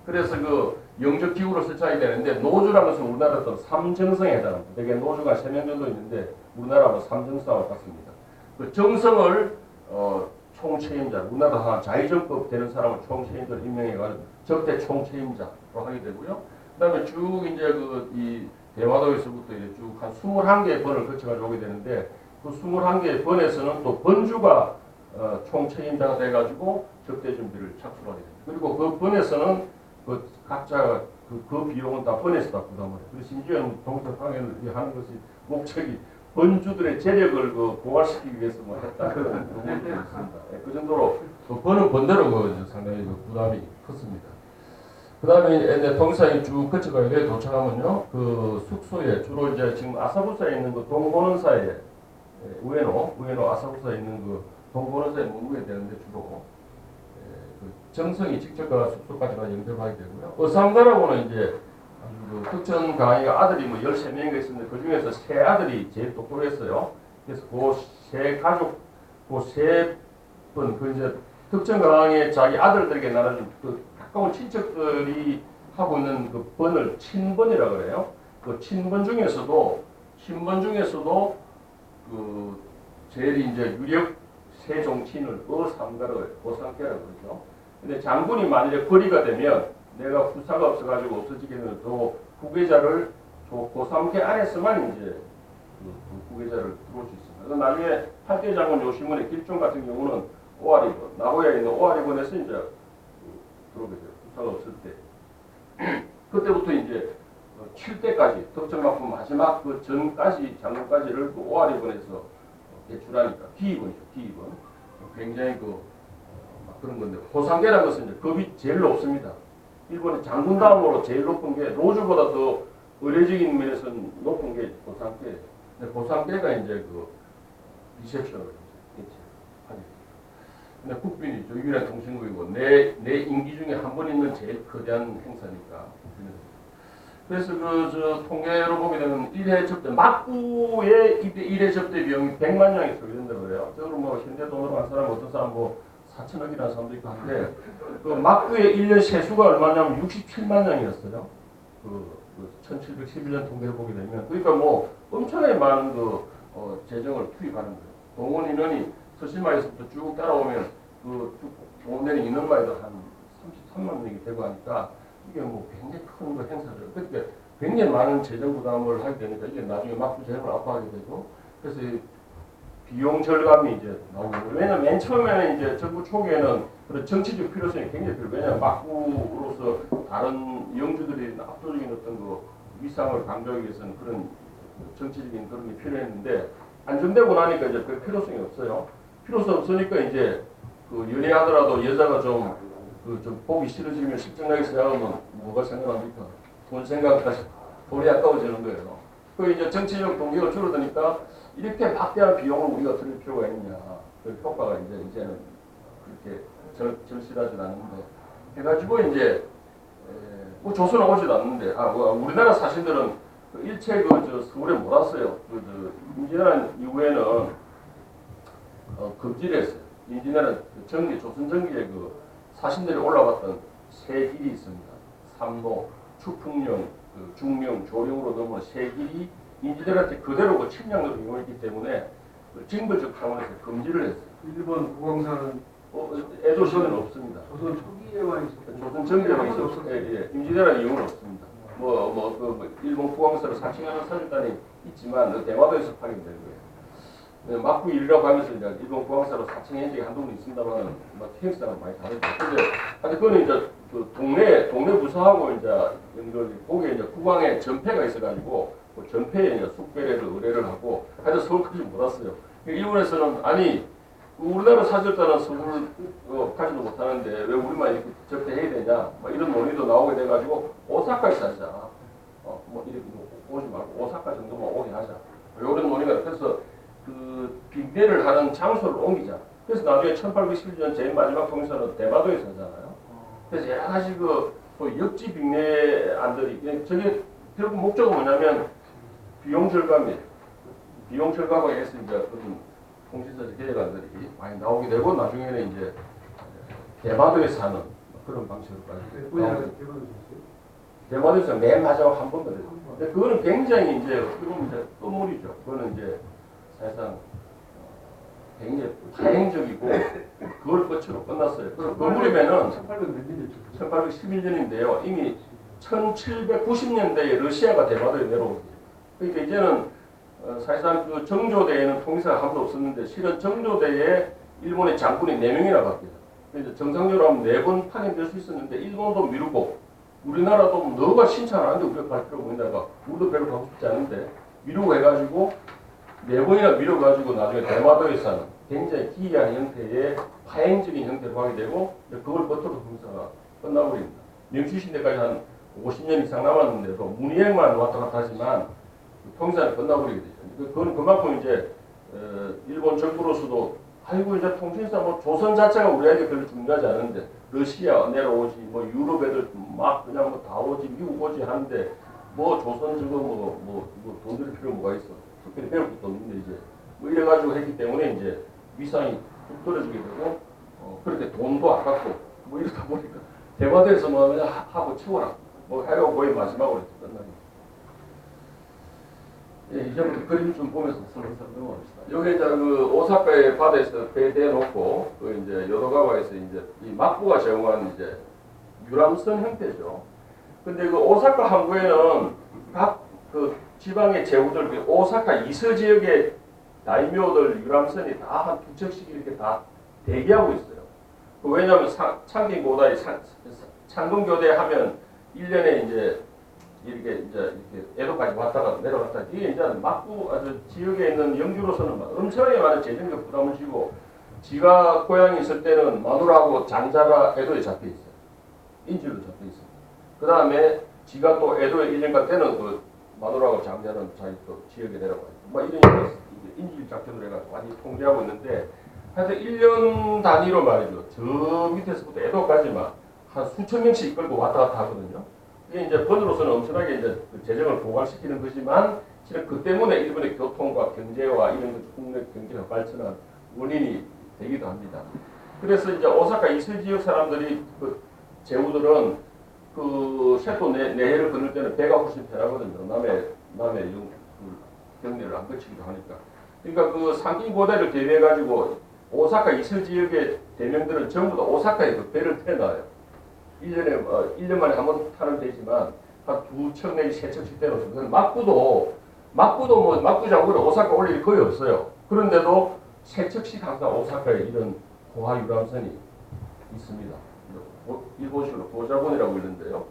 그래서 그 영적 기구로 설정이 되는데 노주라는 것은 우리나라 또 삼정성에 해당합니다. 대개 노주가 3명 정도 있는데 우리나라는 삼정성하고 같습니다. 그 정성을 총책임자, 우리나라 자의정법 되는 사람을 총책임자로 임명해가지고 적대 총책임자로 하게 되고요. 그다음에 쭉 이제 이 대화도에서부터 이제 쭉 한 21개의 번을 거쳐가지고 오게 되는데 그 21개의 번에서는 또 번주가 총책임자가 돼가지고 적대 준비를 착수하게 됩니다. 그리고 그 번에서는 그 각자 그 비용은 다 번에서 다 부담을 해요. 그래서 심지어는 동서강연을 하는 것이 목적이 번주들의 재력을 고갈시키기 위해서 뭐 했다 그런 부분도 있습니다. 그 정도로 그 번은 번대로 상당히 부담이 컸습니다. 그 다음에 이제 동상이 쭉 거쳐가 여기 도착하면요, 그 숙소에 주로 이제 지금 아사쿠사에 있는 그 동고는사에 우에노 아사쿠사에 있는 그 동고는사에 머무게 되는데 주로 그 정성이 직접 가 숙소까지가 연결하게 되고요. 어삼가라고는 이제 그 득천 강의가 아들이 뭐 13명이 있었는데 그 중에서 세 아들이 제일 똑똑했어요. 그래서 그 세 가족, 그 세 분, 그 이제 득천 강의 자기 아들들에게 나눠준 그 가까운 친척들이 하고 있는 그 번을 친번이라고 그래요. 그 친번 중에서도 그 제일 이제 유력 세 종친을 어삼가라고 해요. 어삼가라고 그러죠. 근데 장군이 만일에 거리가 되면 내가 후사가 없어가지고 없어지게 되면 또 후계자를 고3개 안에서만 이제 그 후계자를 들어올 수 있습니다. 나중에 팔대 장군 요시문의 길종 같은 경우는 오아리군, 나고야에 있는 오아리군에서 이제 들어오게 돼요. 후사가 없을 때. 그때부터 이제 7대까지 덕정막부 마지막 그 전까지 장군까지를 그 오아리군에서 배출하니까 기입원이죠. 기입원. 굉장히 그런 건데 호상계라는 것은 이제 급이 제일 높습니다. 일본의 장군 다음으로 제일 높은 게 로주보다 더 의례적인 면에서는 높은 게 호상계. 근데 호상계가 이제 그 리셉션을 하게. 근데 국빈이죠. 유일한 통신국이고 내 임기 중에 한 번 있는 제일 거대한 행사니까. 그래서 저 통계로 보게 되면 1회 접대 막구의 1회 접대 비용이 100만 양이 소요된다고 그래요. 저로 뭐 현재 돈으로 한 사람 어떤 사람 뭐 4천억이라는 사람도 있고 한데 그 막구의 1년 세수가 얼마냐면 67만 양이었어요. 그 1711년 통계를 보게 되면 그러니까 뭐 엄청나게 많은 재정을 투입하는 거예요. 동원 인원이 서실마에서부터 쭉 따라오면 그 동원되는 인원마에도 한 33만 명이 되고 하니까 이게 뭐 굉장히 큰 행사죠. 그러니까 굉장히 많은 재정 부담을 하게 되니까 이게 나중에 막부 재정을 압박하게 되고 그래서 비용 절감이 이제 나오고 왜냐면 맨 처음에는 이제 정부 초기에는 그런 정치적 필요성이 굉장히 필요해요. 왜냐면 막부로서 다른 영주들이 압도적인 어떤 그 위상을 강조하기 위해서는 그런 정치적인 그런 게 필요했는데 안정되고 나니까 이제 그 필요성이 없어요. 필요성 없으니까 이제 그 연애하더라도 여자가 좀 보기 싫어지면 실정나게 생각하면 뭐가 생각납니까? 돈 생각하시 돈이 아까워지는 거예요. 그 이제 정치적 동기가 줄어드니까 이렇게 막대한 비용을 우리가 들일 필요가 있느냐. 그 효과가 이제는 그렇게 절실하지 않는데 해가지고 이제 뭐 조선은 오지도 않는데 우리나라 사신들은 그 일체 서울에 못 왔어요. 임진왜란 이후에는 금지를 했어요. 임진왜란 조선 정기에 사신들이 올라갔던 세 길이 있습니다. 삼로, 추풍령, 중령, 조령으로 넘어 세 길이 임진왜란 때 그대로 침략으로 이용했기 때문에 징벌적 차원에서 금지를 했어요. 일본 국왕사는 에도시는 없습니다. 조선 초기에만 있었고 조선 정기에만 있었고 임진왜란 이후는 없습니다. 일본 국왕사를 사칭하는 사절단이 있지만 대화도에서 파견된 거예요. 막부 일이라고 하면서 이제 일본 국왕사로 사칭한 적이 한두 번 있습니다만 기획사랑 많이 다르죠. 근데 그거는 이제 그 동네 부서하고 이제 거기에 이제 국왕의 전패가 있어가지고 그 전패에 이제 숙배례를 의뢰를 하고 하여튼 서울까지 못 왔어요. 일본에서는 아니 우리나라 사절단은 서울 가지도 못하는데 왜 우리만 이렇게 접대해야 되냐 이런 논의도 나오게 돼가지고 오사카에서 하자. 이렇게 오지 말고 오사카 정도만 오게 하자. 이런 논의가 그래서 그 빅대를 하는 장소를 옮기자. 그래서 나중에 1811년 제일 마지막 통일선은 대마도에서 하잖아요. 그래서 여러 가지 역지 빅내안들이 저게 결국 목적은 뭐냐면 비용 절감이에요. 비용 절감을 해서 이제 그런 통신사적 계획안들이 많이 나오게 되고 나중에는 이제 대마도에서 하는 그런 방식으로 가지고 우리나라에서 개발되셨어요? 대만에서 맨 마지막 한 번 그랬어요. 근데 그거는 굉장히 이제 어떻게 보면 이제 끝물이죠. 그거는 이제 사실상 굉장히 다행적이고 그걸 끝으로 끝났어요. 그럼 건물이면은 1800몇 년이었죠. 1811년인데요. 이미 1790년대에 러시아가 대마도에 내려온 거죠. 그러니까 이제는 사실상 그 정조대에는 통일사가 한 번도 없었는데 실은 정조대에 일본의 장군이 4명이나 바뀌어요. 그래서 정상적으로 하면 4번 파견될 수 있었는데 일본도 미루고 우리나라도 너가 신청하는데 우리가 갈 필요가 없는데가 우리도 별로 가고 싶지 않은데 미루고 해가지고 4번이나 미뤄가지고 나중에 대마도에서는 굉장히 기이한 형태의 파행적인 형태로 하게 되고 그걸 끝으로 공사가 끝나버립니다. 명치시대까지 한 50년 이상 남았는데도 문의행만 왔다 갔다 하지만 통사는 끝나버리게 되죠. 그건 그만큼 이제 일본 정부로서도 아이고 이제 통신사 뭐 조선 자체가 우리에게 별로 중요하지 않은데 러시아 내려오지 뭐 유럽 애들 막 그냥 뭐 다 오지 미국 오지 하는데 뭐 조선 저거 돈 들일 필요 뭐가 있어. 특별히 배울 것도 없는데 이제 뭐 이래가지고 했기 때문에 이제 위상이 뚝 떨어지게 되고 그렇게 돈도 아깝고 뭐 이러다 보니까 대마도에서 뭐 그냥 하고 치워라 뭐 해가 거의 마지막으로 끝나니. 예, 이제부터 그림 좀 보면서 설명을 넘어갑시다. 여기 이제 그 오사카의 바다에서 배 대놓고 그 이제 요도가와에서 이제 이 막부가 제공한 이제 유람선 형태죠. 근데 그 오사카 항구에는 각 그 지방의 제후들, 그 오사카 이서 지역의 다이묘들 유람선이 다 한 두 척씩 이렇게 다 대기하고 있어요. 왜냐하면 창경고다이 창동교대 하면 1년에 이제 이렇게 에도까지 왔다가 내려갔다 이게 이제 막부 아주 지역에 있는 영주로서는 엄청나게 많은 재정적 부담을 지고 지가 고향에 있을 때는 마누라하고 장자가 에도에 잡혀 있어요. 인질로 잡혀 있어요. 그 다음에 지가 또 에도에 1년간 때는 그 마누라하고 장자는 자기 또 지역에 내려가요. 뭐 이런 인질 작전을 해가지고 많이 통제하고 있는데 하여튼 1년 단위로 말이죠. 저 밑에서부터 에도까지만 한 수천 명씩 끌고 왔다 갔다 하거든요. 이게 이제 번으로서는 엄청나게 이제 재정을 보강시키는 거지만 실은 그 때문에 일본의 교통과 경제와 이런 것 국내 경제가 발전한 원인이 되기도 합니다. 그래서 이제 오사카 이슬 지역 사람들이 그 제후들은 그 셰토 내해를 건널 때는 배가 훨씬 편하거든요. 남의 경내를 안 거치기도 하니까. 그러니까 그 상킹고대를 대비해가지고 오사카 이슬 지역의 대명들은 전부 다 오사카에 그 배를 태워놔요. 1년 만에 한 번 타는 데지만 한 2척 내지 3척씩 떼어서 그건 막부도 뭐 막부 장군은 오사카 올 일이 거의 없어요. 그런데도 3척씩 항상 오사카에 이런 고하 유람선이 있습니다. 일본식으로 보자본이라고 있는데요.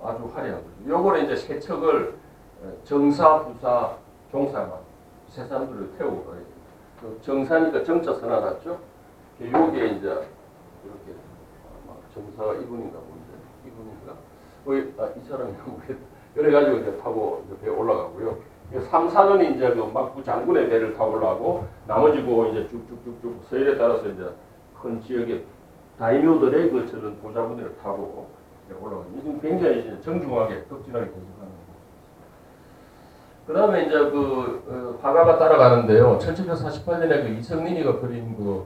아주 화려한 거죠. 요거를 이제 3척을 정사, 부사, 종사만 세 사람들을 태우고 가요. 정사니까 정자 써놔놨죠. 요게 이제 이렇게 정사가 이분인가 본데 이분인가? 이 사람이 모르겠다. 그래가지고 이제 타고 이제 배에 올라가고요. 3, 4년이 이제 그 막부 장군의 배를 타고 올라가고 나머지 고 이제 쭉쭉쭉쭉 서열에 따라서 이제 큰 지역의 다이묘들의 그 저런 보좌분들을 타고 올라갑니다. 지금 굉장히 이제 정중하게 덕진하게 계속하는 거죠. 그 다음에 이제 그 화가가 따라가는데요. 1748년에 그 이성린이가 그린 그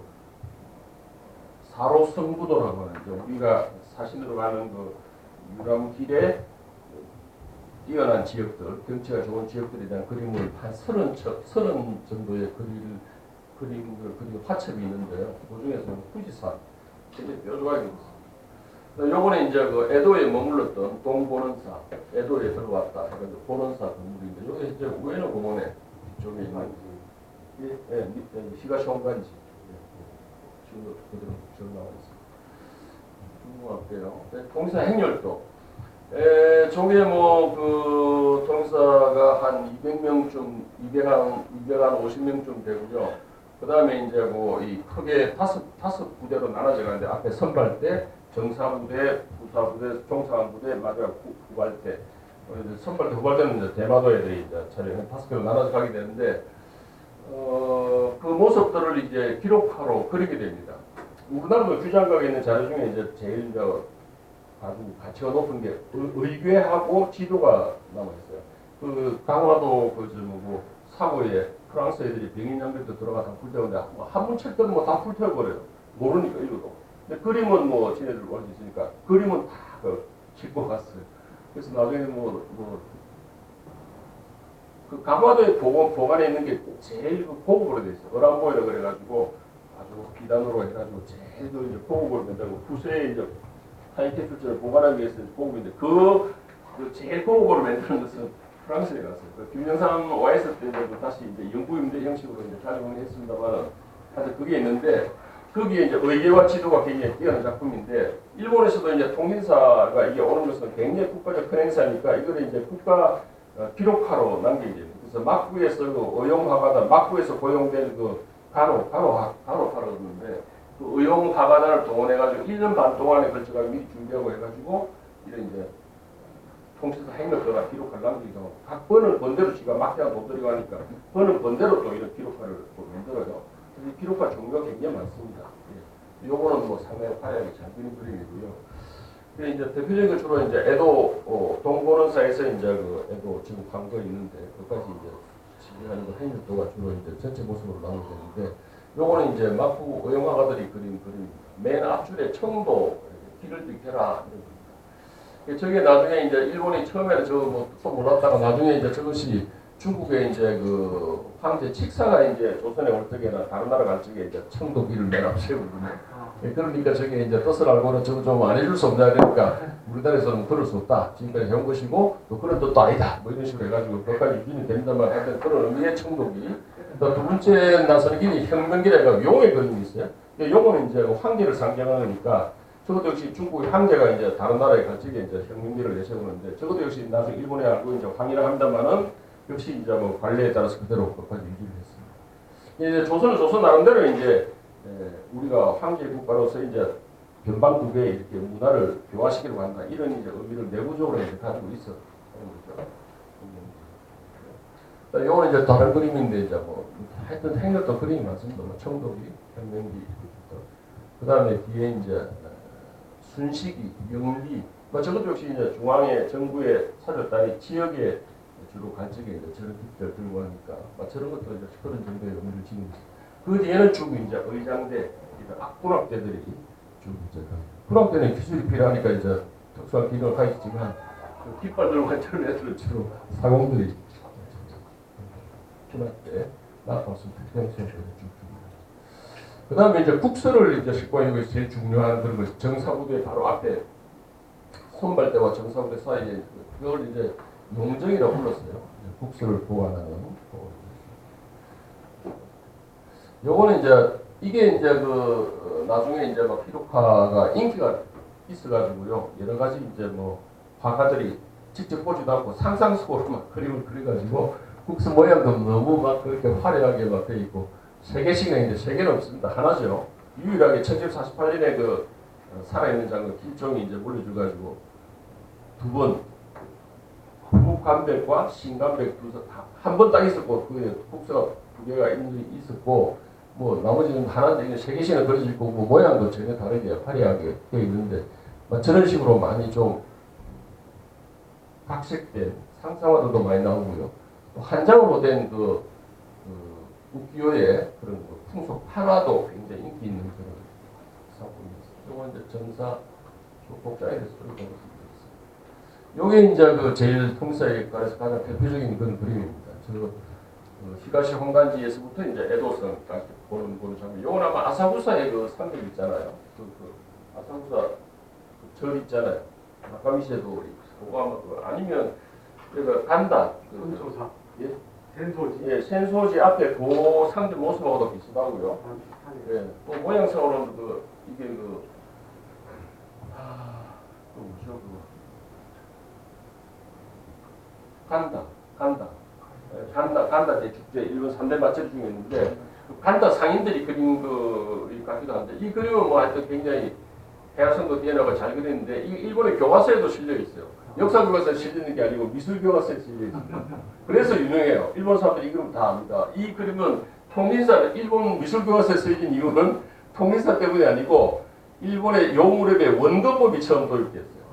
사로성부도라고 하는 이제 우리가 사신으로 가는 그 유람길에 뛰어난 지역들, 경치가 좋은 지역들에 대한 그림을 한 30 정도의 그리고 화첩이 있는데요. 그 중에서는富士山굉장히 뾰족하게 있습니다. 요번에 이제 그 에도에 머물렀던 동보론사, 에도에 들어왔다 해가지고 보론사 건물인데 여기 이제 우에노 공원에 뒤쪽에 있는 히가시온간지 지금 그대로 쭉 나와 있습니다. 넘어갈게요. 동사 행렬도. 저게 뭐 그 동사가 한 200명쯤, 250명쯤 되고요. 그 다음에 이제 뭐 이 크게 다섯 부대로 나눠져 가는데 앞에 선발대, 정사부대, 부사부대, 종사부대, 마지막 후발대. 선발대, 후발대는 이제 대마도 애들이 이제 차례 5개로 나눠져 가게 되는데 그 모습들을 이제 기록하러 그리게 됩니다. 우리나라도 규장각에 있는 자료 중에 이제 제일 아주 가치가 높은 게 의궤하고 지도가 남아 있어요. 그 강화도 뭐고 사고에 프랑스 애들이 병인 장벽도 들어가 다 불태우는데 한문 책들은 뭐 다 불태워버려요. 모르니까 읽어도. 근데 그림은 뭐 지네들 올 수 있으니까 그림은 다그 싣고 갔어요. 그래서 나중에 그 강화도에 보관해 있는 게 제일 그 고급으로 돼 있어. 어란보이라 그래가지고 아주 비단으로 해가지고 제일 그 이제 고급으로 만들고 부서에 이제 타임캡슐처럼 보관하기 위해서 고급인데 그 제일 고급으로 만드는 것은 프랑스에 갔어요. 그 김영삼 와 있을 때 이제 다시 이제 연구임대 형식으로 이제 가져오긴 했습니다만 하여튼 그게 있는데 거기에 이제 의계와 지도가 굉장히 뛰어난 작품인데 일본에서도 이제 통신사가 이게 오는 것은 굉장히 국가적 큰 행사니까 이거를 이제 국가 기록화로 남기게 됩니다. 그래서 막부에서 그 의용화가단, 막부에서 고용된 그 가로파로 그러는데 그 의용화가단을 동원해가지고 1년 반 동안에 걸쳐가지고 미리 준비하고 해가지고 이런 이제 통신사 행력들과 기록화를 남기기도 하고 각 번은 번대로 지가 막대한 돈 들이고 하니까 번은 번대로 또 이런 기록화를 또 만들어요. 그래서 이 기록화 종류가 굉장히 많습니다. 예. 요거는 뭐 상당히 화려하게 잘 그린 그림이고요. 이제 대표적인 건 주로 이제 에도 동보론사에서 이제 그 에도 지금 광거 있는데 그까지 이제 진행하는 그 행렬도가 주로 이제 전체 모습으로 나오게 되는데 요거는 이제 막부 의용화가들이 그린 그림입니다. 맨 앞줄에 청도 길을 비켜라 이런 겁니다. 저게 나중에 이제 일본이 처음에는 저거 뭐 또 몰랐다가 나중에 이제 저것이 중국의 이제 그 황제 칙사가 이제 조선에 올 적에나 다른 나라 갈 적에 이제 청도 길을 맨 앞에 세우거든요. 그러니까 저게 이제 뜻을 알고는 저거 좀 안 해줄 수 없냐 그러니까 우리나라에서는 그럴 수 없다. 지금까지 해온 것이고 또 그런 뜻도 아니다. 뭐 이런 식으로 해가지고 그것까지 유진이 된다만 하여튼 그런 의미의 청도길. 또 두 번째 나서는 길이 혁명길에 용의 그림이 있어요. 용은 이제 황제를 상징하니까 저것도 역시 중국의 황제가 이제 다른 나라에 갈 적에 이제 혁명길을 내세우는데 저것도 역시 나중에 일본에 알고 이제 황이라 합니다만은 역시 이제 뭐 관례에 따라서 그대로 그것까지 유지를 했습니다. 이제 조선은 조선 나름대로 이제 우리가 황제 국가로서 이제 변방국에 이렇게 문화를 교화시키려고 한다 이런 이제 의미를 내부적으로 이제 가지고 있었던 거죠. 이거는 이제 다른 그림인데 이제 뭐 하여튼 행렬도 그림이 많습니다. 뭐 청도기, 현명기, 그 다음에 뒤에 이제 순식이, 영리, 뭐 저것도 역시 이제 중앙의 정부의 사절단이 지역에 주로 갈 적에 이제 저런 깃들 들고 하니까 뭐 저런 것도 이제 그런 정도의 의미를 지니고 있습니다. 그 뒤에는 쭉 이제 의장대, 악군악대들이 쭉 이제 군악대는 기술이 필요하니까 이제 특수한 기능을 가지지만 그 깃발 들고 간 저런 애들은 주로 사공들이 군악대, 나타났을 특정 세력을 쭉 줍니다. 그 다음에 이제 국서를 이제 싣고 있는 것이 제일 중요한 그런 것이 정사부대 바로 앞에 선발대와 정사부대 사이에 그걸 이제 용정이라고 불렀어요. 국서를 보관하는. 요거는 이제 이게 이제 그 나중에 이제 막 기록화가 인기가 있어가지고요. 여러 가지 이제 뭐 화가들이 직접 보지도 않고 상상 속으로 막 그림을 그려가지고 국서 모양도 너무 막 그렇게 화려하게 막 돼 있고 3개씩이나 있는데 3개는 없습니다. 하나죠. 유일하게 1748년에 그 살아있는 장군 김종이 이제 물려줘가지고 2번 후감백과 신감백 한 번 딱 있었고 그 국서가 2개가 있었고 뭐 나머지는 하나인데 3개씩이나 그려져 있고 뭐 모양도 전혀 다르게 화려하게 되어 있는데 뭐 저런 식으로 많이 좀 각색된 상상화도도 많이 나오고요. 또 한 장으로 된 그 우키요의 그런 그 풍속 판화도 굉장히 인기 있는 그런 상품이었어요. 이건 이제 전사 복장에 대해서 좀 말씀드리겠습니다. 요게 이제 그 제일 통사에 관해서 가장 대표적인 그런 그림입니다. 저 히가시 홍간지에서부터 이제 에도성까지 보는 장면. 요건 아마 아사쿠사의 그 산들 있잖아요. 그 아사쿠사 그 절 있잖아요. 나카미시에도 그거 아마 아니면 그 간다. 선소사. 예. 센소지. 예, 센소지 앞에 그 상들 모습하고도 비슷하고요. 예, 또 모양상으로는 이게 또 뭐죠 간다 대축제 일본 3대 마찰 중에 있는데 간다 상인들이 그린 그 같기도 한데 이 그림은 뭐 하여튼 굉장히 해화성도 뛰어나고 잘 그렸는데 이 일본의 교과서에도 실려 있어요. 역사 교과서에 실리는 게 아니고 미술 교과서에 실려 있습니다. 그래서 유명해요. 일본 사람들이 이 그림 다 압니다. 이 그림은 일본 미술 교과서에 쓰여진 이유는 통일사 때문이 아니고 일본의 용무렵에 원근법이 처음 도입됐어요.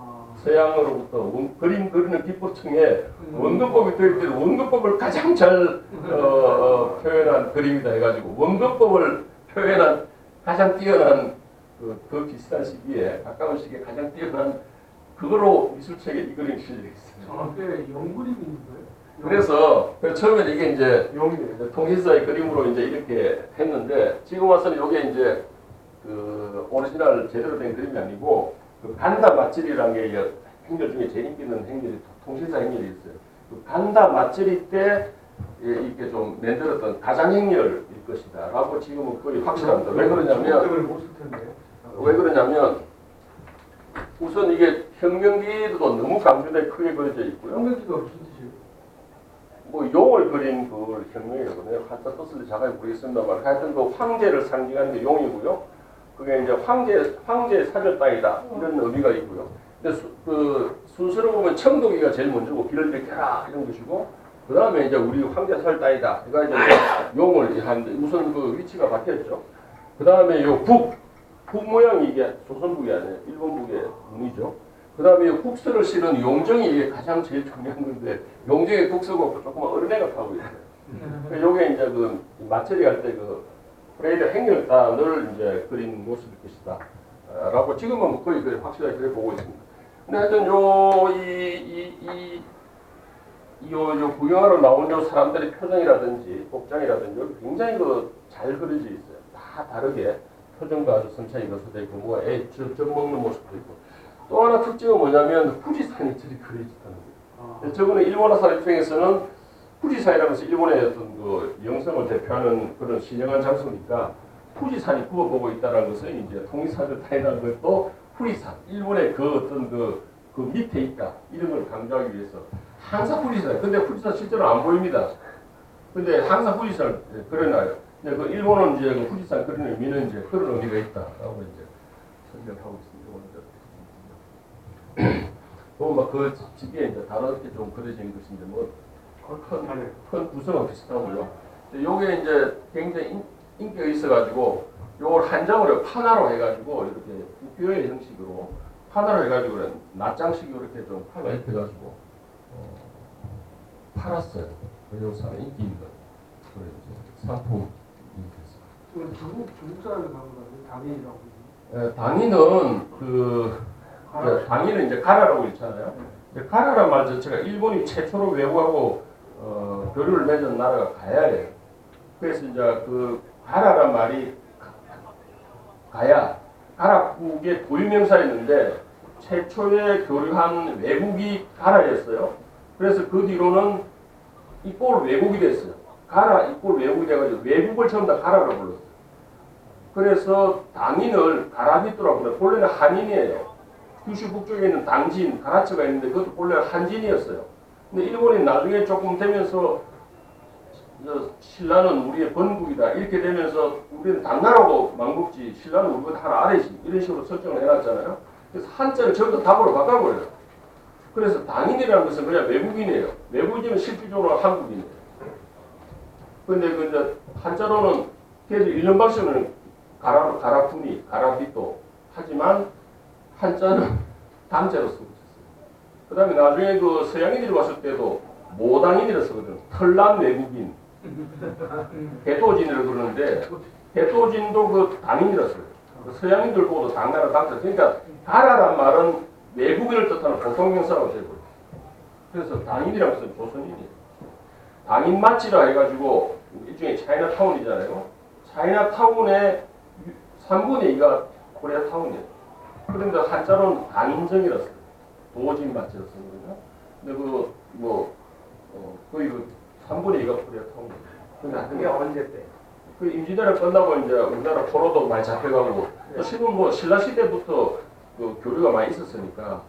서양으로부터 그림 그리는 기법층에 원근법이 도입돼서 원근법을 가장 잘 표현한 그림이다 해가지고 원근법을 표현한 가장 뛰어난 그 비슷한 시기에 가까운 시기에 가장 뛰어난 그거로 미술책에 이 그림 실려 있어요. 정확하게 영그림인 거예요? 그래서 처음에 이게 이제 영이에요. 통일사의 그림으로 이제 이렇게 했는데 지금 와서는 이게 이제 그 오리지널 제대로 된 그림이 아니고 그 간다 맛질이라는 게 이제 행렬 중에 제일 인기 있는 행렬이 통신사 행렬이 있어요. 그 간다 맛질이 때 이렇게 좀 만들었던 가장 행렬일 것이다라고 지금은 거의 확실합니다. 왜 그러냐면 못쓸 텐데. 왜 그러냐면 우선 이게 혁명기도 너무 강조돼 크게 그려져 있고요. 영기가 무슨 뜻이에요? 뭐 용을 그린 그 혁명이거든요. 한자 뜻을 자세히 모르겠습니다만 하여튼 그 황제를 상징하는 게 용이고요. 그게 이제 황제 사절 땅이다 이런 의미가 있고요. 근데 순서로 보면 청동기가 제일 먼저고 길을 비켜라 이런 것이고 그 다음에 이제 우리 황제 사절 땅이다. 그러니까 이제 용을 하는데 우선 그 위치가 바뀌었죠. 그 다음에 요 북 모양이 이게 조선북이 아니에요. 일본북의 문이죠. 그 다음에 국서를 실은 용정이 이게 가장 제일 중요한 건데 용정에 국서가 조그만 어린애가 타고 있어요. 요게 이제 그 마처리 할 때 그 프레이드 행렬단을 이제 그린 모습일 것이다. 라고 지금은 거의 확실하게 그래 보고 있습니다. 근데 하여튼 요 구경하러 나온 요 사람들의 표정이라든지 복장이라든지 굉장히 잘 그려져 있어요. 다 다르게 표정도 아주 선차히 거쳐져 있고 뭐 젖 먹는 모습도 있고 또 하나 특징은 뭐냐면 후지산이 저리 그려졌다는 거예요. 저거는 일본어사 입장에서는 후지산이라고 해서 일본의 어떤 그 영성을 대표하는 그런 신령한 장소니까 후지산이 굽어보고 있다는 것은 이제 통일사를 타이라는 것도 후지산, 일본의 그 어떤 그 밑에 있다 이런 걸 강조하기 위해서 항상 후지산. 근데 후지산 실제로 안 보입니다. 근데 항상 후지산을 그려놔요. 근데 그 일본은 이제 그 후지산 그리는 의미는 이제 그런 의미가 있다라고 이제 설명하고 있습니다. 보면 막그 집에 이제 다르게 좀 그려진 것인데 큰 구성은 비슷하고요. 요게 이제 굉장히 인기가 있어가지고 요걸 한 장으로 판화로 해가지고 이렇게 우표의 형식으로 판화로 해가지고 낱장식으로 이렇게 좀 판화 해가지고 팔았어요. 그리고 사람 인기 있는 그런 이제 상품. 중국 사람이 가는 거예요? 당인이라고. 당인은 당인은 이제 가라라고 있잖아요. 가라란 말 자체가 일본이 최초로 외국하고 교류를 맺은 나라가 가야예요. 그래서 이제 그 가라란 말이 가라국의 고유명사였는데 최초에 교류한 외국이 가라였어요. 그래서 그 뒤로는 이꼴 외국이 됐어요. 가라 이꼴 외국이 돼가지고 외국을 전부 다 가라라고 불렀어요. 그래서 당인을 가라비토라고 불러요. 본래는 한인이에요. 규슈 북쪽에 있는 당진, 가라츠가 있는데 그것도 본래 한진이었어요. 근데 일본이 나중에 조금 되면서 신라는 우리의 본국이다 이렇게 되면서 우리는 당나라고 망국지, 신라는 우리보다 하나 아래지 이런 식으로 설정을 해놨잖아요. 그래서 한자를 전부 다 답으로 바꿔버려요. 그래서 당인이라는 것은 그냥 외국인이에요. 외국인은 실질적으로 한국인이에요. 근데 그 이제 한자로는 그래도 일본 박씨는 가라쿠니, 가라비토 하지만 한자는 당자로 쓰고 있었어요. 그 다음에 나중에 그 서양인들이 왔을 때도 모당인이라 쓰거든. 털난 외국인. 개토진이라고 그러는데 개토진도 그 당인이라 써요. 그 서양인들 보고도 당나라 당자. 그러니까 가라란 말은 외국인을 뜻하는 보통명사라고 되고 그래서 당인이라고 써요. 조선인이에요. 당인 맛지라 해가지고 일종의 차이나타운이잖아요. 차이나타운의 3분의 2가 코리아타운이에요. 그런데 한자로는 당인정이라 써요. 도진 맛지라 쓰는 거죠. 근데 거의 그 3분의 2가 코리아타운이에요. 근데 그게 언제 때? 그 임진왜란 끝나고 이제 우리나라 포로도 많이 잡혀가고 또 지금 뭐 신라 시대부터 그 교류가 많이 있었으니까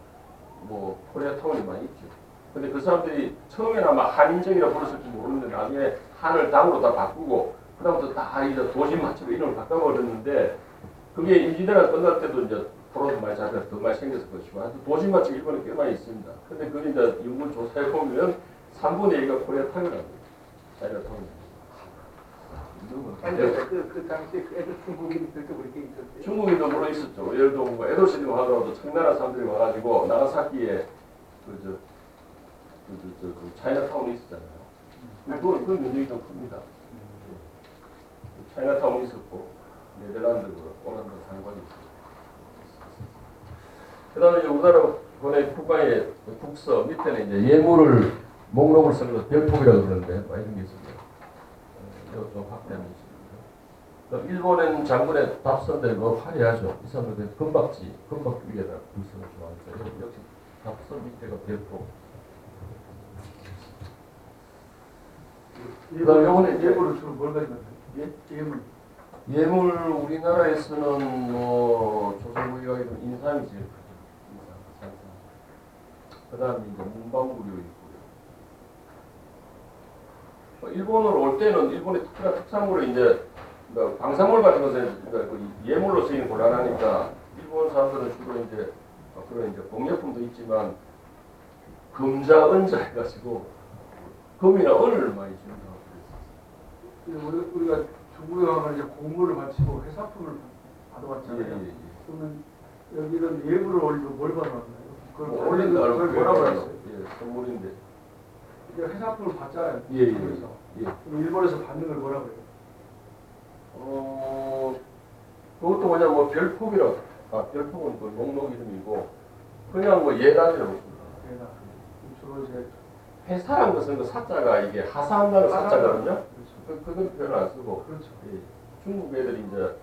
뭐 코리아타운이 많이 있죠. 근데 그 사람들이 처음에는 아마 한인정이라 불렀을지 모르는데 나중에 한을 당으로 다 바꾸고 그다음부터 다 이제 도진 맛지로 이름을 바꿔버렸는데 그게 임진왜란 끝날 때도 이제 포로도 많이 잡혀서 더 많이 생겼을 것이고 하여튼 도진 맛집 일본에 꽤 많이 있습니다. 근데 그걸 이제 연구 조사해 보면 3분의 2가 코리아타운이라고 차이나타운. 그 당시에 애들 중국인들도 그렇게 있었어요. 중국인도 물론 있었죠. 예를 들어 뭐 에도 시대 하더라도 청나라 사람들이 와가지고 나가사키에 그 차이나타운이 있었잖아요. 그건 면적이 좀 큽니다. 차이나타운이 있었고 네덜란드, 오란드 상관이 있었고. 그다음에 이제 우리나라 권의 국가의 국서 밑에는 이제 예물을 목록을 쓰는 거 별폭이라고 그러는데 뭐 이런 게 있습니다. 이거 좀 확대하면 있습니다. 그럼 일본은 장군의 답선들이 뭐 화려하죠. 이 사람들 금박 위에다 불선을 좋아하니까 역시 답선 밑에가 별폭. 그다음에 요거는 이제 예물을 주로 뭘 가지고 있나요? 예물. 예물 우리나라에서는 뭐 조선 우리가기도 인삼이 제일 크죠. 인삼, 산삼. 그다음에 이제 문방구류 있고요. 일본으로 올 때는 일본의 특별한 특산물을 이제 그러니까 방산물 같은 것은 그러니까 예물로 쓰이는 곤란하니까 일본 사람들은 주로 이제 그런 이제 공예품도 있지만 금자, 은자 해가지고 금이나 은을 많이 준다고 그랬었어요. 우리가 중국에 가면 이제 공물을 바치고 회사품을 받아왔잖아요. 예. 그러면 여기는 예물을 올리고 뭘 받아왔나요? 그걸 올린다 그걸 뭐라고 했어요? 예, 선물인데. 이제 회사품을 받잖아요. 예, 예, 한국에서. 예. 그럼 일본에서 받는 걸 뭐라고 해요? 그것도 뭐냐, 뭐, 별폭이라고. 별폭은 그 목록 이름이고, 그냥 뭐, 예단이라고 씁니다. 얘가 주로 이제 회사란 것은 그 사자가 이게 하사한다는 사자거든요. 그렇죠. 그건 표현 안 쓰고, 그렇죠. 예. 중국 애들이 이제,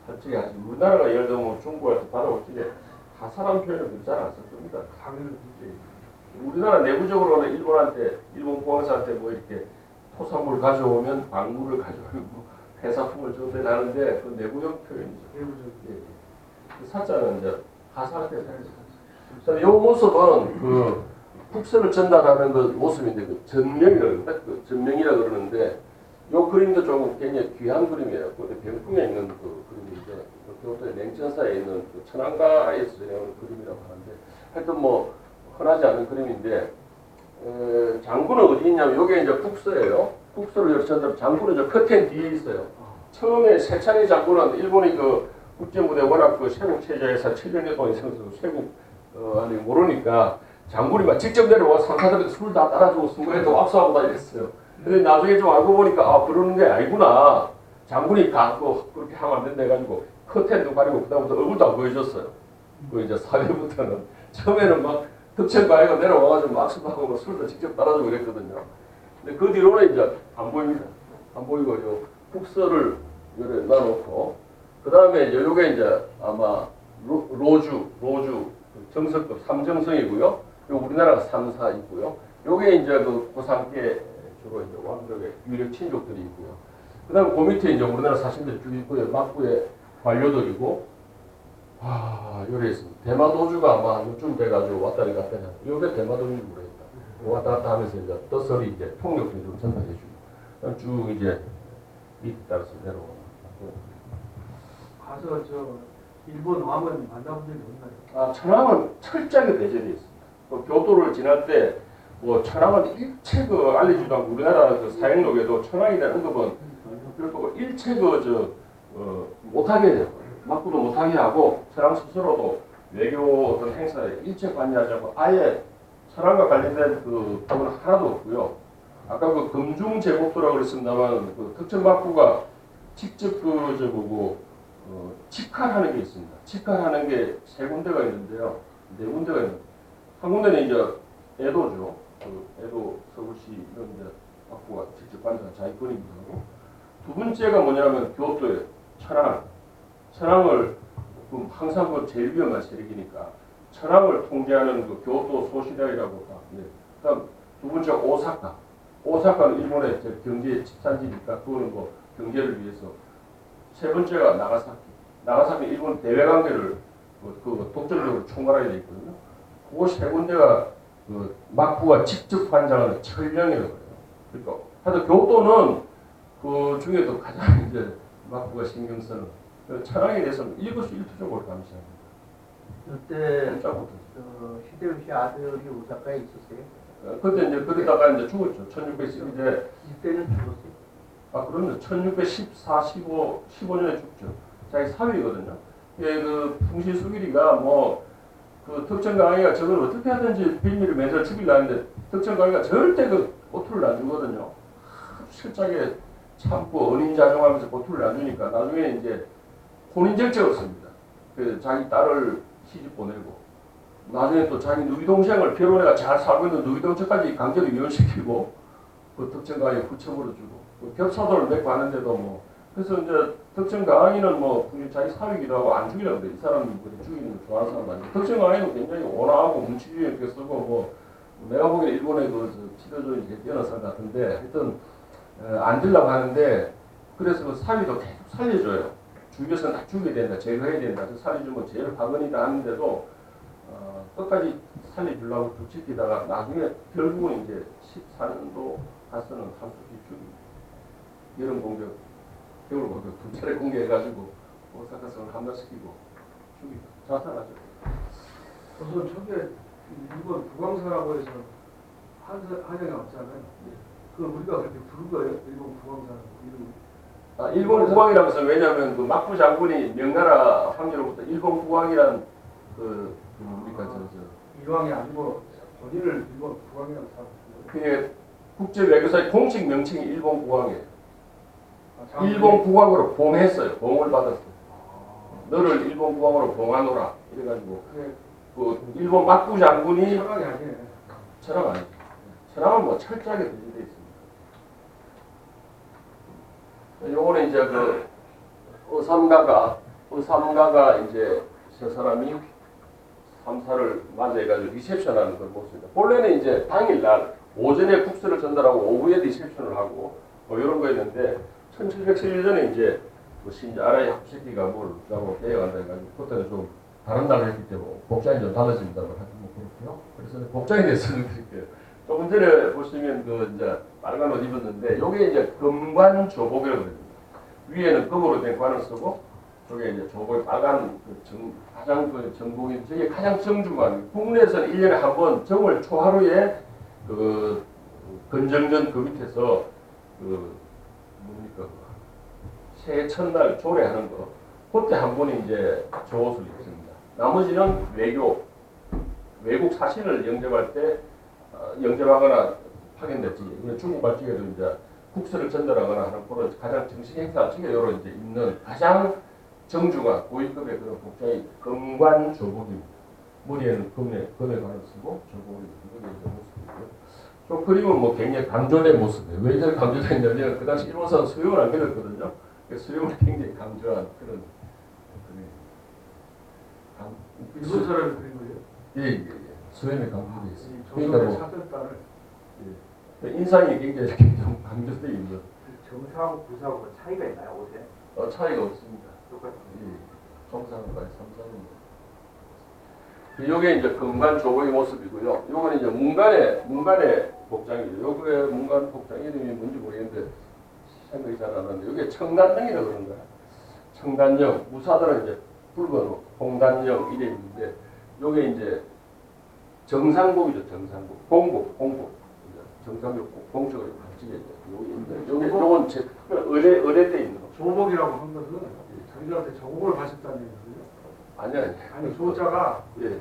솔직히 하지, 우리나라가 예를 들면 중국에서 받아올 때, 하사란 표현을 잘 안 썼습니다. 당연히 예. 우리나라 내부적으로는 일본한테, 일본 공항사한테 뭐 이렇게 토산물 가져오면 방물을 가져오고, 회사품을 전달하는데 그 내부형 표현이죠. 내부적으로. 예. 그 사자는 이제 하사한테 사죠. 이 모습은 그 국서를 전달하는 그 모습인데 그 전명이라고 그럽니다. 그 전명이라 그러는데 이 그림도 좀 굉장히 귀한 그림이에요. 그 병풍에 있는 그 그림인데 교토의 냉천사에 있는 그 천안가에서 전해오는 그림이라고 하는데 하여튼 뭐 흔하지 않은 그림인데 장군은 어디 있냐면 이게 이제 국서예요. 국서를 전달 장군은 저 커튼 뒤에 있어요. 처음에 세창의 장군은 일본이 그 국제무대 워낙 그 세국 체제에서 7년여 동안 있으면서 세국 아니 모르니까 장군이 막 직접 내려와 상사들한테 술 다 따라주고 승부해도 압수하고 다 이랬어요. 근데 나중에 좀 알고 보니까 그러는 게 아니구나. 장군이 그렇게 하면 안 된다 해가지고 커튼도 가리고 그다음부터 얼굴도 안 보여줬어요. 그 이제 사회부터는 처음에는 막 덕천가해가 내려와가지고 막 술하고 술도 직접 따라주고 그랬거든요. 근데 그 뒤로는 이제 안 보입니다. 안 보이고 요 국서를 요래 놔놓고 그 다음에 요게 이제 아마 로주 정석급 삼정성이고요. 요 우리나라가 3사 있고요. 요게 이제 그 고상계 주로 이제 왕족의 유력 친족들이 있고요. 그 다음에 그 밑에 이제 우리나라 사신들이 쭉 있고요. 막부의 관료들이고 요래 있습니다. 대마도주가 아마 요쯤 돼가지고 왔다리 갔다리 하고 요게 대마도주라고 그러니까 왔다 갔다 하면서 이제 떠설이 이제 통역들을 전달해주고 쭉 이제 밑에 따라서 내려오고. 가서 일본 왕은 만나본 적이 없나요? 천황은 철저하게 배제되어 있습니다. 그 교도를 지날 때 뭐 천황은 일체 그 알려주지도 않고 우리나라 그 사행록에도 천황에 대한 언급은 별도 일체 못하게 해요. 막구도 못하게 하고 천황 스스로도 외교 어떤 행사에 일체 관여하지 않고 아예 천황과 관련된 그 부분은 하나도 없고요. 아까 그 금중 제국도라고 그랬습니다만 그 덕천 막구가 직접 직할하는 게 있습니다. 직할하는 게 세 군데가 있는데요. 네 군데가 있는데 한 군데는 이제 에도죠. 그 에도 서울시 이런 데 막구가 직접 관장한 자기권이기도 하고 두 번째가 뭐냐면 교토의 천황을 항상 그 제일 위험한 세력이니까 천황을 통제하는 그 교토 소시다이라고 네. 그다음 두 번째 오사카는 일본의 경제 집산지니까 그거는 뭐 경제를 위해서 세 번째가 나가사키 일본 대외 관계를 그 독점적으로 총괄하게 돼 있거든요. 그 세 군데가 그 막부가 직접 관장하는 천령이라고 해요. 그러니까 하여튼 교토는 그 중에도 가장 이제 막부가 신경 쓰는 천황에 대해서는 일거수일투족으로 감시합니다. 그때 진짜부터. 히데요시 아들이 오사카에 있었어요. 그때 이제 그러다가 이제 죽었죠. 1610 이제 이때는 죽었어요. 그럼요. 1614, 15년에 죽죠. 자기 사위거든요. 예, 그 풍시수길이가 그 덕천강이가 저걸 어떻게 하든지 비밀을 맺어 죽이려는데 덕천강이가 절대 그 고투를 안 주거든요. 실장에 참고 은인자정하면서 고투를 안 주니까 나중에 이제 혼인정책을 씁니다. 그 자기 딸을 시집 보내고 나중에 또 자기 누이 동생을 결혼해가 잘 살고 있는 누이 동생까지 강제로 이혼시키고 그 특정 강의 후처벌을 주고 그 겹사도를 맺고 하는데도 뭐 그래서 이제 특정 강의는 뭐 자기 사위기도 하고 안 죽이라고 그래. 이 사람이 뭐 죽이는 걸 좋아하는 사람 아니고 특정 강의는 굉장히 온화하고 문치주의 이렇게 쓰고 뭐 내가 보기에는 일본의 그 치료적인 뛰어난 사람 같은데 하여튼 안 들라고 하는데 그래서 그 사위도 계속 살려줘요. 주위에서는 다 죽여야 된다, 제거해야 된다. 살려주면 제일 박은이다 하는데도 끝까지 살려주려고 쭉 지키다가 나중에 결국은 이제 14년도 가서는 한수씩 죽입니다. 여름 공격, 겨울 공격 두 차례 공격해가지고 오사카성을 함락시키고 죽이고 자살하죠. 우선 초기에 일본 국왕사라고 해서 한양에 왔잖아요. 그걸 우리가 그렇게 부른 거예요? 일본 국왕사라고 이름. 일본 국왕이라면서 왜냐하면 그 막부 장군이 명나라 황제로부터 일본 국왕이란 그 뭡니까 일왕이 아니고 본인을 일본 국왕이라고 생각해요. 그게 국제 외교사의 공식 명칭이 일본 국왕이에요. 일본 국왕으로 봉했어요. 봉을 받았어요. 너를 일본 국왕으로 봉하노라 이래가지고 그 일본 막부 장군이 철학이 아니에요. 철학 아니죠. 철학은 뭐 철저하게 배제되어 있습니다. 요거는 이제 그 의삼가가 이제 저 사람이 삼사를 맞이해가지고 리셉션하는 걸 보습니다. 본래는 이제 당일날 오전에 국수를 전달하고 오후에 리셉션을 하고 뭐 이런 거였는데 1711년에 이제 뭐 신자 아라이 합시키가 뭘 하고 대여한다 해가지고 그때는 좀 다른 날을 했기 때문에 복장이 좀 달라진다고 하죠. 뭐 그렇고요. 그래서 복장에 대해서는 드릴게요. 조금 전에 보시면 그 이제 빨간 옷 입었는데 요게 이제 금관 조복이라고 그럽니다. 위에는 금으로 된 관을 쓰고 저게 이제 조복이 빨간 가장 그 정복이 저게 가장 정중한 국내에서는 1년에 한 번 정월 초하루에 그 건정전 그 밑에서 그 뭡니까 새해 첫날 조례하는 거 그때 한 번이 이제 조옷을 입습니다. 나머지는 외국 사신을 영접할 때 영접하거나 파견됐지. 중국 발주에도 이제 국서를 전달하거나 하는 그런 가장 정식 행사 측에 여러 이제 있는 가장 정중한 고위급의 그런 복장이 금관 조복입니다. 머리에는 금의 관을 쓰고 조복을 입는 게 이제 모습이고요. 저 그림은 뭐 굉장히 강조된 모습이에요. 왜 이렇게 강조됐냐면 그 당시 일본사는 수용을 안 그렸거든요. 수용을 굉장히 강조한 그런 일본 사람이 그린 거예요? 예. 수염에 강조되어 있습니다. 그러니까 그러니까 뭐 사절단을 인상이 굉장히 좀 강조되어 있는 정사하고 부사하고 차이가 있나요, 옷에? 차이가 없습니다. 똑같은 정상까지 삼사는 요게 이제 금관 조복의 모습이고요. 요거는 이제 문간의 복장이죠. 요게 문간 복장 이름이 뭔지 모르겠는데 생각이 잘 안 나는데 요게 청단령이라고 그러는 거야. 청단령 무사들은 이제 붉은 홍단령 이래 있는데 요게 이제 정상복이죠. 정상복 공복 정상복 공적으로 같이 요건 제 의뢰돼 있는 거. 조복이라고 한 것은 자기들한테 조복을 하셨다는 얘기거든요. 아니 조자가 예.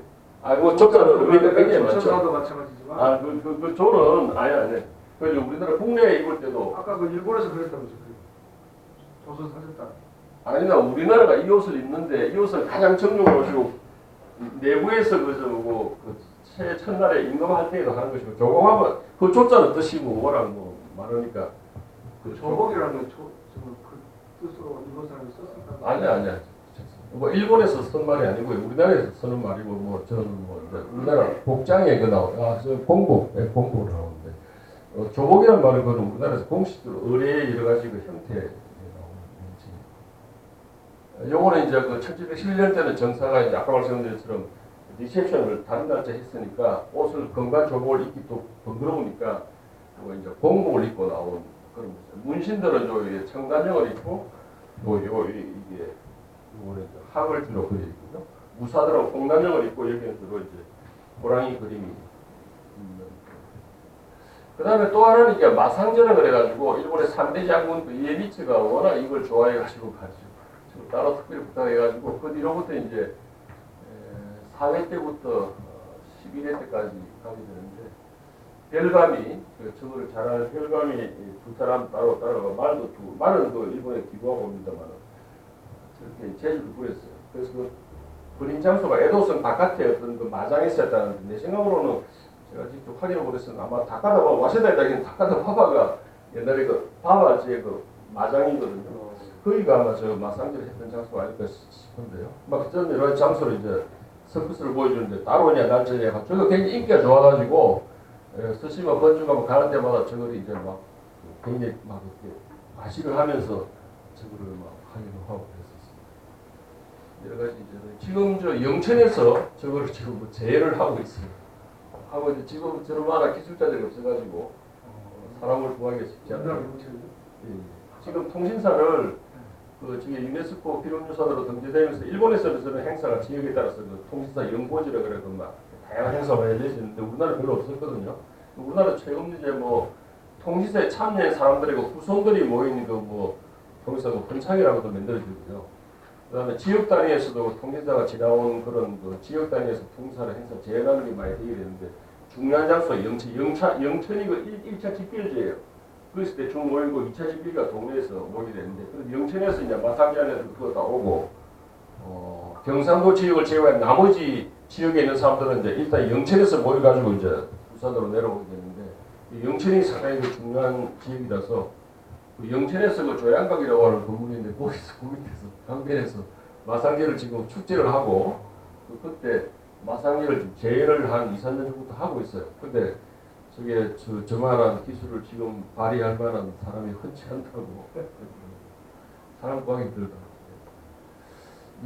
뭐 조자는 의미가 굉장히 많죠. 조자도 마찬가지지만 그 조는 아니. 그래서 우리나라 국내에 입을 때도 아까 그 일본에서 그랬다면서요. 조선 사셨다. 아니다. 우리나라가 이 옷을 입는데 이 옷을 가장 정중으로 하시고 내부에서 새해 첫날에 임금할 때에도 하는 것이고 조공하면 그 조자는 뜻이고 뭐라고 뭐 말하니까 그 조복이라는 그 뜻으로 일본 사람이 썼을까? 아니야. 뭐 일본에서 쓴 말이 아니고 우리나라에서 쓰는 말이고 뭐 저는 뭐 우리나라 복장에 그 나오죠. 저 공복을 나오는데 조복이라는 말은 그건 우리나라에서 공식적으로 의뢰의 여러 가지 그 형태에 나오는 요거는 이제 그 1711년 때는 정사가 이제 아까 말씀드린 것처럼 리셉션을 다른 날짜 했으니까 옷을 금관 조복을 입기 또 번거로우니까 이제 공복을 입고 나온 그런 거죠. 문신들은 요 청단령을 입고 이게 요거는 학을 주로 그려 있고요. 무사들은 홍단령을 입고 여기는 주로 이제 호랑이 그림이 있는. 그다음에 또 하나는 이게 마상전을 그래가지고 일본의 3대 장군 이에비츠가 워낙 이걸 좋아해가지고 가지고 따로 특별히 부탁해가지고 그 뒤로부터 이제 4회 때부터 11회 때까지 가게 되는데 별감이 저거를 잘하는 별감이 두 사람 따라가 말은 그 일본에 기부하고 옵니다만 저렇게 재주를 부렸어요. 그래서 버린 장소가 애도성 바깥에 어떤 그 마장에 있었다는데 내 생각으로는 제가 직접 확인을 못했으나 아마 다카다 와세다에다기는 다카다 바바가 옛날에 그 바바지의 그 마장이거든요. 거기가 아마 저 마상제를 했던 장소가 아닐까 싶은데요. 막 그런 여러 장소를 이제 서커스를 보여주는데 따로 그냥 날짜에 저거 굉장히 인기가 좋아가지고 스시마 번주가 가는 데마다 저걸 이제 막 굉장히 막 이렇게 과시를 하면서 저거를 막 하기도 하고 그랬었습니다. 여러 가지 이제 지금 저 영천에서 저거를 지금 뭐 재해를 하고 있어요. 하고 이제 지금 저런 만한 기술자들이 없어가지고 사람을 구하기가 쉽지 않아요. 지금 통신사를 그 저기 유네스코 기록유산으로 등재되면서 일본에서는 저런 행사가 지역에 따라서 그 통신사 연고지라 그래도 막 다양한 행사가 열려지는데 우리나라 별로 없었거든요. 우리나라 최근 이제 뭐 통신사에 참여한 사람들이고 후손들이 모이는 그 뭐 통신사 뭐 헌창이라고도 만들어지고요. 그다음에 지역 단위에서도 통신사가 지나온 그런 그 지역 단위에서 통신사를 행사 재현하는 게 많이 되게 되는데 중요한 장소가 영천이 그 1차 집필지예요. 그랬을 때 중 모이고 2차 집필가 동네에서 모이게 되는데 그 영천에서 이제 마산지 안에서 그거 다 오고 경상도 지역을 제외한 나머지 지역에 있는 사람들은 이제 일단 영천에서 모여가지고 이제 부산으로 내려오게 되는데 영천이 상당히 그 중요한 지역이라서 그 영천에서 그 조양각이라고 하는 건물인데 거기서 그 밑에서 강변에서 마상제를 지금 축제를 하고 그때 마상제를 좀 재해를 한 2, 3년 정도 하고 있어요. 근데 저게 저만한 기술을 지금 발휘할 만한 사람이 흔치 않다고 사람 구하기 힘들더라고요.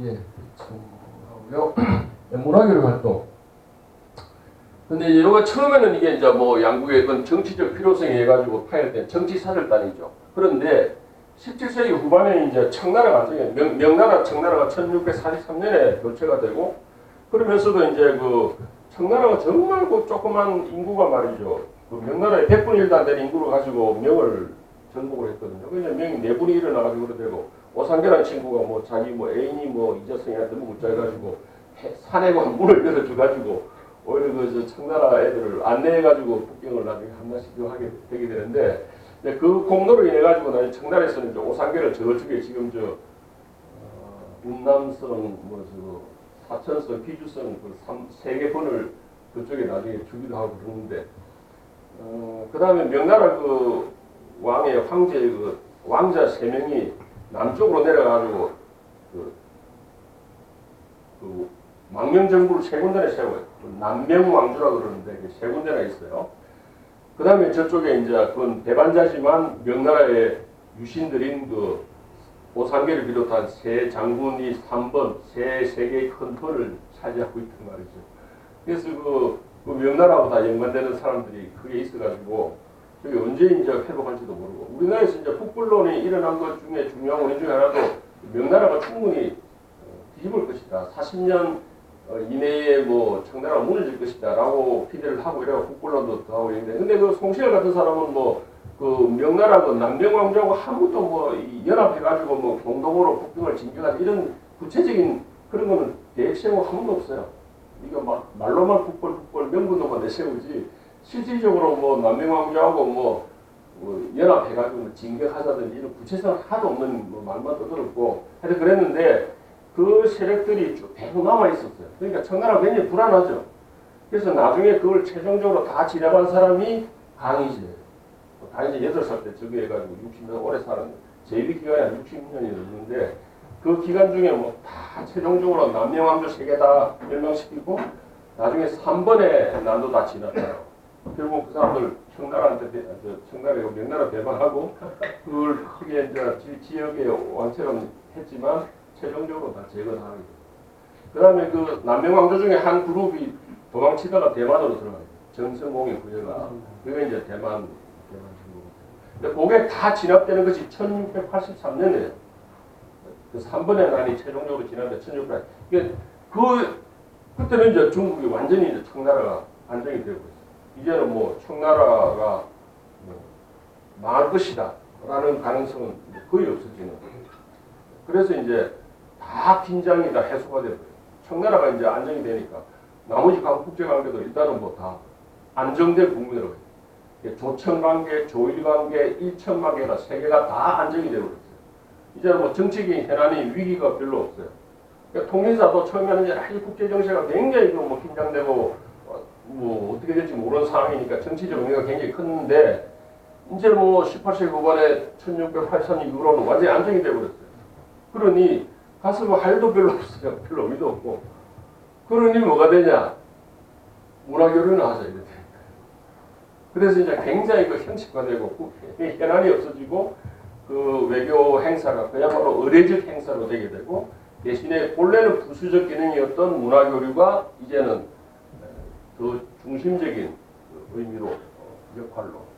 예, 하고요. 문화교육 활동. 근데 이거 처음에는 이게 이제 뭐 양국의 어떤 정치적 필요성에 해가지고 파열된 정치사절단이죠. 그런데 17세기 후반에 이제 청나라가 완전히 명나라 청나라가 1643년에 교체가 되고 그러면서도 이제 그 청나라가 정말 그 조그만 인구가 말이죠. 그 명나라의 100분의 1도 안 되는 인구를 가지고 명을 정복을 했거든요. 그냥 명이 4분이 일어나가지고 그러되고 오상계라는 친구가 뭐 자기 뭐 애인이 뭐 이자성이한테 뭐 웃자해가지고 산에 문을 열어줘가지고 오히려 그 청나라 애들을 안내해가지고 북경을 나중에 함락시키고 하게 되게 되는데 그 공로로 인해가지고 나중에 청나라에서는 이제 오상계를 저쪽에 지금 저 운남성 뭐 저 사천성, 비주성 그 3개 번을 그쪽에 나중에 주기도 하고 그러는데 그 다음에 명나라 그 왕의 황제의 그 왕자 3명이 남쪽으로 내려가지고 그 망명정부를 3군데나 세워요. 남명왕조라고 그러는데 3군데나 있어요. 그 다음에 저쪽에 이제 그건 배반자지만 명나라의 유신들인 그 오상계를 비롯한 세 장군이 3번, 세 개의 큰 번을 차지하고 있단 말이죠. 그래서 그 명나라하고 다 연관되는 사람들이 그게 있어가지고 저게 언제 이제 회복할지도 모르고 우리나라에서 이제 북불론이 일어난 것 중에 중요한 원인 중에 하나도 명나라가 충분히 뒤집을 것이다. 40년 이내에 뭐 청나라가 무너질 것이다 라고 기대를 하고 이래가 북불론도 더 하고 있는데 근데 그 송시열 같은 사람은 뭐 그 명나라고 남명왕조하고 아무도 뭐 연합해가지고 뭐 공동으로 북경을 진격하지 이런 구체적인 그런 거는 계획 세우고 한 번도 없어요. 이거 막 말로만 북벌 명분도만 내세우지 실질적으로 뭐 남명왕조하고 뭐 연합해가지고 뭐 진격하자든지 이런 구체성 하나도 없는 뭐 말만 떠들었고 하여튼 그랬는데 그 세력들이 쭉 계속 남아 있었어요. 그러니까 청나라가 굉장히 불안하죠. 그래서 나중에 그걸 최종적으로 다 지나간 사람이 강희제. 강희제 8살 때 즉위해가지고 60년 오래 살았는데 재위 기간이 한 60년이었는데 그 기간 중에 뭐 다 최종적으로 남명왕조 3개 다 멸망시키고 나중에 3번의 난도 다 지났어요. 결국 그 사람들 청나라하고 명나라 배반하고 그걸 크게 이제 지역의 왕처럼 했지만 최종적으로 다 제거당하게 돼요. 그 다음에 그 남명왕조 중에 한 그룹이 도망치다가 대만으로 들어가요. 정성공의 부여가. 그게 이제 대만 중국. 근데 그게 다 진압되는 것이 1683년이에요. 그 3번의 난이 최종적으로 지났는데 1600. 그때는 이제 중국이 완전히 이제 청나라가 안정이 되고 있어요. 이제는 뭐 청나라가 뭐 망할 것이다 라는 가능성은 거의 없어지는 거예요. 그래서 이제 다 긴장이 다 해소가 되고요. 청나라가 이제 안정이 되니까 나머지 국제관계도 일단은 뭐 다 안정된 국면으로 해요. 조청관계, 조일관계, 일천관계가 3개가 다 안정이 되고 있어요. 이제는 뭐 정치적인 현안이 위기가 별로 없어요. 그러니까 통일사도 처음에는 여러 가지 국제 정세가 굉장히 뭐 긴장되고 뭐 어떻게 될지 모르는 상황이니까 정치적 의미가 굉장히 컸는데 이제 뭐 18세기 후반에 1683년 이후로는 완전히 안정이 되어버렸어요. 그러니 가서 뭐 할 일도 별로 없어요. 별로 의미도 없고. 그러니 뭐가 되냐? 문화교류는 하자 이렇게. 그래서 이제 굉장히 그 형식화되고 현안이 없어지고 그 외교 행사가 그야말로 의례적 행사로 되게 되고 대신에 본래는 부수적 기능이었던 문화교류가 이제는 더 중심적인 의미로 역할로